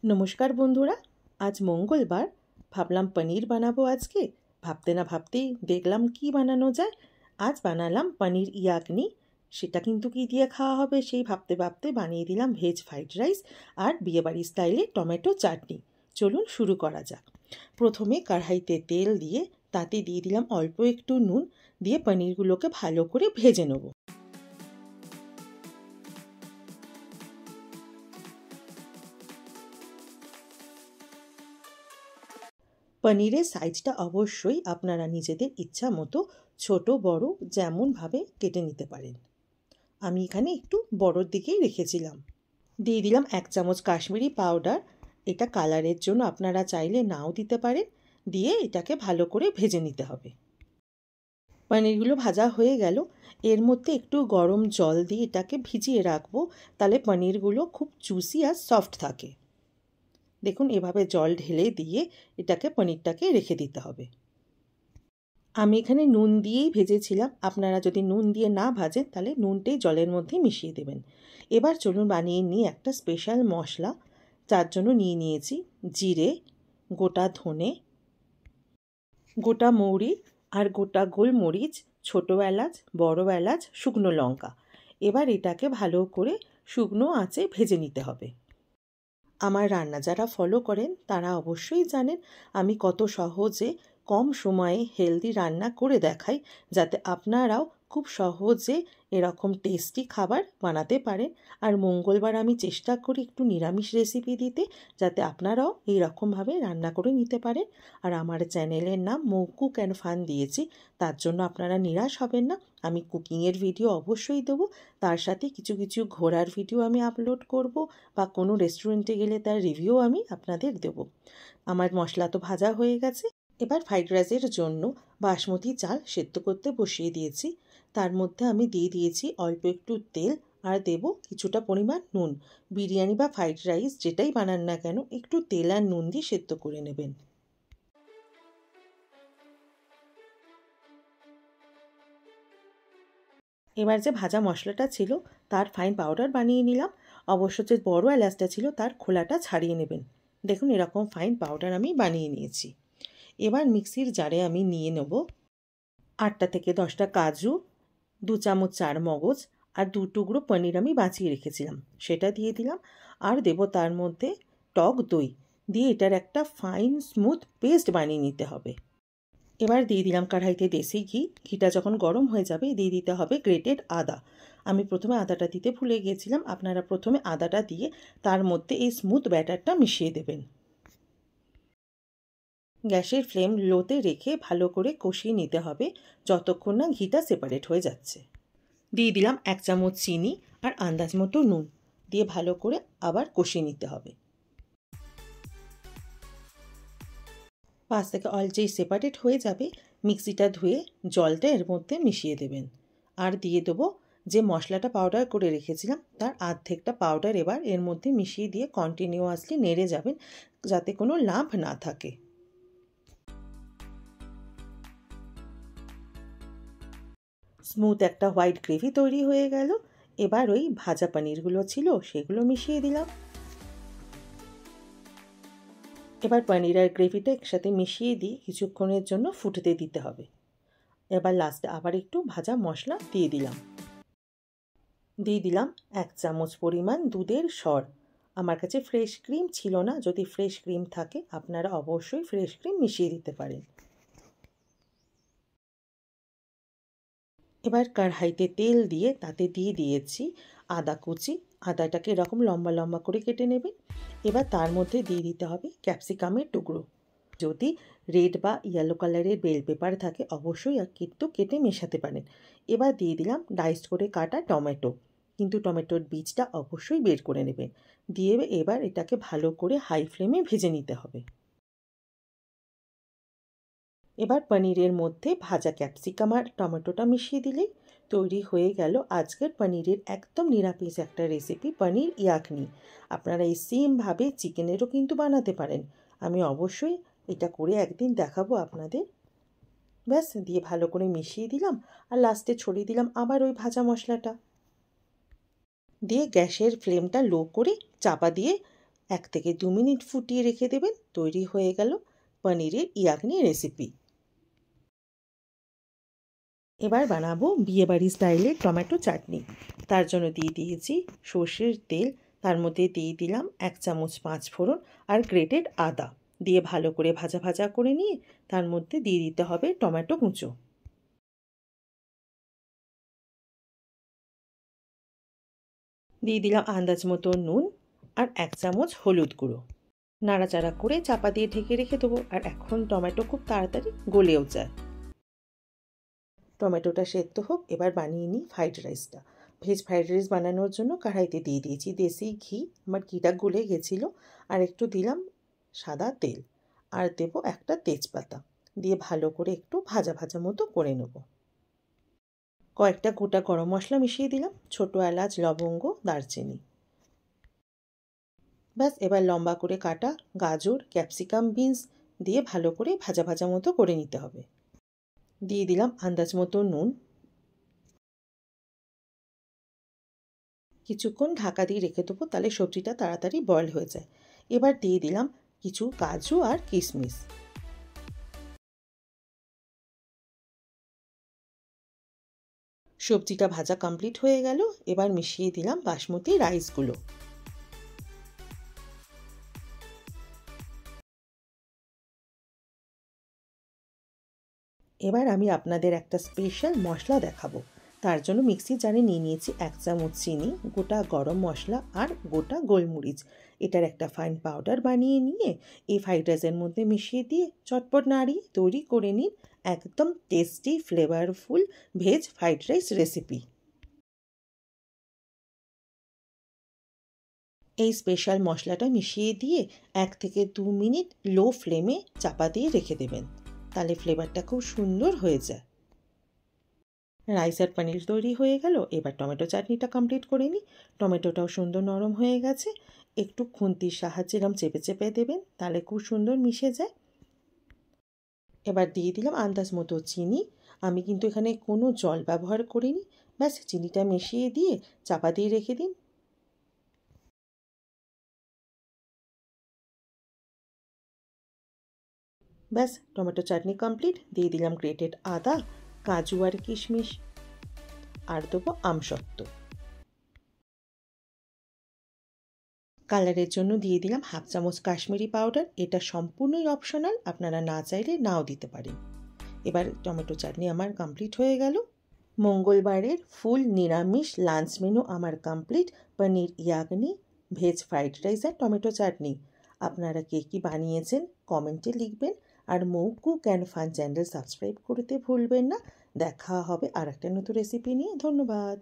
নমস্কার বন্ধুরা, আজ মঙ্গলবার। ভাবলাম পনির বানাবো আজকে। ভাবতে না ভাবতেই দেখলাম কি বানানো যায়। আজ বানালাম পনির ইয়াকনি। সেটা কিন্তু কি দিয়ে খাওয়া হবে সেই ভাবতে ভাবতে বানিয়ে দিলাম ভেজ ফ্রাইড রাইস আর বিয়েবাড়ি স্টাইলে টমেটো চাটনি। চলুন শুরু করা যাক। প্রথমে কড়াইতে তেল দিয়ে তাতে দিয়ে দিলাম অল্প একটু নুন, দিয়ে পনিরগুলোকে ভালো করে ভেজে নেব। পনিরের সাইজটা অবশ্যই আপনারা নিজেদের ইচ্ছা মতো ছোট বড় যেমনভাবে কেটে নিতে পারেন। আমি এখানে একটু বড়োর দিকেই রেখেছিলাম। দিয়ে দিলাম 1 চামচ কাশ্মীরি পাউডার। এটা কালারের জন্য, আপনারা চাইলে নাও দিতে পারেন। দিয়ে এটাকে ভালো করে ভেজে নিতে হবে। পনিরগুলো ভাজা হয়ে গেল। এর মধ্যে একটু গরম জল দিয়ে এটাকে ভিজিয়ে রাখবো, তাহলে পনিরগুলো খুব জুসি আর সফট থাকে। দেখুন, এভাবে জল ঢেলে দিয়ে এটাকে পনিরটাকে রেখে দিতে হবে। আমি এখানে নুন দিয়েই ভেজেছিলাম। আপনারা যদি নুন দিয়ে না ভাজেন তাহলে নুনটাই জলের মধ্যে মিশিয়ে দেবেন। এবার চলুন বানিয়ে নিই একটা স্পেশাল মশলা। তার জন্য নিয়ে নিয়েছি জিরে, গোটা ধনে, গোটা মৌরি আর গোটা গোলমরিচ, ছোটো এলাচ, বড় এলাচ, শুকনো লঙ্কা। এবার এটাকে ভালো করে শুকনো আঁচে ভেজে নিতে হবে। আমার রান্না যারা ফলো করেন তারা অবশ্যই জানেন আমি কত সহজে কম সময়ে হেলদি রান্না করে দেখাই, যাতে আপনারাও খুব সহজে এরকম টেস্টি খাবার বানাতে পারেন। আর মঙ্গলবার আমি চেষ্টা করি একটু নিরামিষ রেসিপি দিতে, যাতে আপনারাও এইরকমভাবে রান্না করে নিতে পারেন। আর আমার চ্যানেলের নাম মৌ কুক অ্যান্ড ফান দিয়েছি, তার জন্য আপনারা নিরাশ হবেন না। আমি কুকিংয়ের ভিডিও অবশ্যই দেবো, তার সাথে কিছু কিছু ঘোরার ভিডিও আমি আপলোড করব, বা কোনো রেস্টুরেন্টে গেলে তার রিভিউ আমি আপনাদের দেব। আমার মশলা তো ভাজা হয়ে গেছে। এবার ফ্রাইড রাইসের জন্য বাসমতি চাল সেদ্ধ করতে বসিয়ে দিয়েছি। তার মধ্যে আমি দিয়ে দিয়েছি অল্প একটু তেল, আর দেব কিছুটা পরিমাণ নুন। বিরিয়ানি বা ফ্রাইড রাইস যেটাই বানান না কেন, একটু তেল আর নুন দিয়ে সেদ্ধ করে নেবেন। এবার যে ভাজা মশলাটা ছিল তার ফাইন পাউডার বানিয়ে নিলাম। অবশ্য যে বড় এলাচটা ছিল তার খোলাটা ছাড়িয়ে নেবেন। দেখুন, এরকম ফাইন পাউডার আমি বানিয়ে নিয়েছি। এবার মিক্সির জারে আমি নিয়ে নেব 8টা থেকে 10টা কাজু, 2 চামচ চারমগজ আর 2 টুকরো পনির আমি বাঁচিয়ে রেখেছিলাম, সেটা দিয়ে দিলাম। আর দেব তার মধ্যে টক দই। দিয়ে এটার একটা ফাইন স্মুথ পেস্ট বানিয়ে নিতে হবে। এবার দিয়ে দিলাম কড়াইতে দেশি ঘি। ঘিটা যখন গরম হয়ে যাবে দিয়ে দিতে হবে গ্রেটেড আদা। আমি প্রথমে আদাটা দিতে ভুলে গিয়েছিলাম, আপনারা প্রথমে আদাটা দিয়ে তার মধ্যে এই স্মুথ ব্যাটারটা মিশিয়ে দেবেন। গ্যাসের ফ্লেম লোতে রেখে ভালো করে কষিয়ে নিতে হবে যতক্ষণ না ঘিটা সেপারেট হয়ে যাচ্ছে। দিয়ে দিলাম 1 চামচ চিনি আর আন্দাজ মতো নুন। দিয়ে ভালো করে আবার কষিয়ে নিতে হবে। পাশ থেকে অয়েল যেই সেপারেট হয়ে যাবে, মিক্সিটা ধুয়ে জলটা এর মধ্যে মিশিয়ে দেবেন। আর দিয়ে দেবো যে মশলাটা পাউডার করে রেখেছিলাম তার অর্ধেকটা পাউডার এবার এর মধ্যে মিশিয়ে দিয়ে কন্টিনিউয়াসলি নেড়ে যাবেন, যাতে কোনো লাম্প না থাকে। স্মুথ একটা হোয়াইট গ্রেভি তৈরি হয়ে গেল। এবার ওই ভাজা পনিরগুলো ছিল সেগুলো মিশিয়ে দিলাম। এবার পনির আর গ্রেভিটা একসাথে মিশিয়ে দিয়ে কিছুক্ষণের জন্য ফুটতে দিতে হবে। এবার লাস্টে আবার একটু ভাজা মশলা দিয়ে দিলাম। 1 চামচ পরিমাণ দুধের সর। আমার কাছে ফ্রেশ ক্রিম ছিল না, যদি ফ্রেশ ক্রিম থাকে আপনারা অবশ্যই ফ্রেশ ক্রিম মিশিয়ে দিতে পারেন। এবার কড়াইতে তেল দিয়ে তাতে দিয়ে দিয়েছি আদা কুচি। আদাটাকে এরকম লম্বা লম্বা করে কেটে নেবেন। এবার তার মধ্যে দিয়ে দিতে হবে ক্যাপসিকামের টুকরো। যদি রেড বা ইয়েলো কালারের বেল পেপার থাকে অবশ্যই একটু কেটে মেশাতে পারেন। এবার দিয়ে দিলাম ডাইসড করে কাটা টমেটো, কিন্তু টমেটোর বীজটা অবশ্যই বের করে নেবেন। দিয়ে এবার এটাকে ভালো করে হাই ফ্লেমে ভেজে নিতে হবে। এবার পনিরের মধ্যে ভাজা ক্যাপসিকাম আর টমেটোটা মিশিয়ে দিলেই তৈরি হয়ে গেল আজকের পনিরের একদম নিরামিষ একটা রেসিপি, পনির ইয়াকনি। আপনারা এই সেমভাবে চিকেনেরও কিন্তু বানাতে পারেন। আমি অবশ্যই এটা করে একদিন দেখাবো আপনাদের। ব্যাস, দিয়ে ভালো করে মিশিয়ে দিলাম আর লাস্টে ছড়িয়ে দিলাম আবার ওই ভাজা মশলাটা। দিয়ে গ্যাসের ফ্লেমটা লো করে চাপা দিয়ে 1 থেকে 2 মিনিট ফুটিয়ে রেখে দেবেন। তৈরি হয়ে গেল পনিরের ইয়াকনি রেসিপি। এবার বানাবো বিয়েবাড়ি স্টাইলের টমেটো চাটনি। তার জন্য দিয়ে দিয়েছি সর্ষের তেল, তার মধ্যে দিয়ে দিলাম 1 চামচ 5 ফোড়ন আর গ্রেটেড আদা দিয়ে ভালো করে ভাজা ভাজা করে নিয়ে তার মধ্যে দিয়ে দিতে হবে টমেটো কুঁচো। দিয়ে দিলাম আন্দাজ মতো নুন আর 1 চামচ হলুদ গুঁড়ো। নাড়াচাড়া করে চাপা দিয়ে ঢেকে রেখে দেবো। আর এখন টমেটো খুব তাড়াতাড়ি গলেও যায়। টমেটোটা সেদ্ধ হোক, এবার বানিয়ে নিই ফ্রাইড রাইসটা। ভেজ ফ্রাইড রাইস বানানোর জন্য কড়াইতে দিয়ে দিয়েছি দেশি ঘি, আমার ঘিটা গলে গেছিলো। আর একটু দিলাম সাদা তেল, আর দেবো একটা তেজপাতা দিয়ে ভালো করে একটু ভাজা ভাজা মতো করে নেব। কয়েকটা গোটা গরম মশলা মিশিয়ে দিলাম, ছোটো এলাচ, লবঙ্গ, দারচিনি। ব্যাস, এবার লম্বা করে কাটা গাজর, ক্যাপসিকাম, বিনস দিয়ে ভালো করে ভাজা ভাজা মতো করে নিতে হবে। দিয়ে দিলাম আন্দাজ মতো নুন। কিছুক্ষণ ঢাকা দিয়ে রেখে দেবো, তাহলে সবজিটা তাড়াতাড়ি বয়েল হয়ে যায়। এবার দিয়ে দিলাম কিছু কাজু আর কিশমিশ। সবজিটা ভাজা কমপ্লিট হয়ে গেল। এবার মিশিয়ে দিলাম বাসমতি রাইসগুলো। এবার আমি আপনাদের একটা স্পেশাল মশলা দেখাবো। তার জন্য মিক্সি জারে নিয়ে নিয়েছি 1 চামচ চিনি, গোটা গরম মশলা আর গোটা গোলমরিচ। এটার একটা ফাইন পাউডার বানিয়ে নিয়ে এই ফ্রাইড রাইসের মধ্যে মিশিয়ে দিয়ে চটপট নাড়িয়ে তৈরি করে নিন একদম tasty flavourful veg fried rice recipe. এই স্পেশাল মশলাটা মিশিয়ে দিয়ে 1 থেকে 2 মিনিট লো ফ্লেমে চাপা দিয়ে রেখে দেবেন, তাহলে ফ্লেভারটা খুব সুন্দর হয়ে যায়। রাইস আর পনির তৈরি হয়ে গেল। এবার টমেটো চাটনিটা কমপ্লিট করে নিই। টমেটোটাও সুন্দর নরম হয়ে গেছে। একটু খুন্তির সাহায্যে এরম চেপে চেপে দেবেন, তাহলে খুব সুন্দর মিশে যায়। এবার দিয়ে দিলাম আন্দাজ মতো চিনি। আমি কিন্তু এখানে কোনো জল ব্যবহার করিনি। ব্যাস, চিনিটা মিশিয়ে দিয়ে চাপা দিয়ে রেখে দিন। ব্যাস, টমেটো চাটনি কমপ্লিট। দিয়ে দিলাম গ্রেটেড আদা, কাজু আর কিশমিশ, আর দেবো আমসত্ত্ব। কালারের জন্য দিয়ে দিলাম 1/2 চামচ কাশ্মীরি পাউডার। এটা সম্পূর্ণই অপশনাল, আপনারা না চাইলে নাও দিতে পারেন। এবার টমেটো চাটনি আমার কমপ্লিট হয়ে গেল। মঙ্গলবারের ফুল নিরামিষ লাঞ্চ মেনু আমার complete. Paneer yakhni, veg fried rice আর টমেটো চাটনি। আপনারা কে কী বানিয়েছেন কমেন্টে লিখবেন। আর Mou cook and fun channel subscribe করতে ভুলবেন না। দেখা হবে আর একটা নতুন রেসিপি নিয়ে। ধন্যবাদ।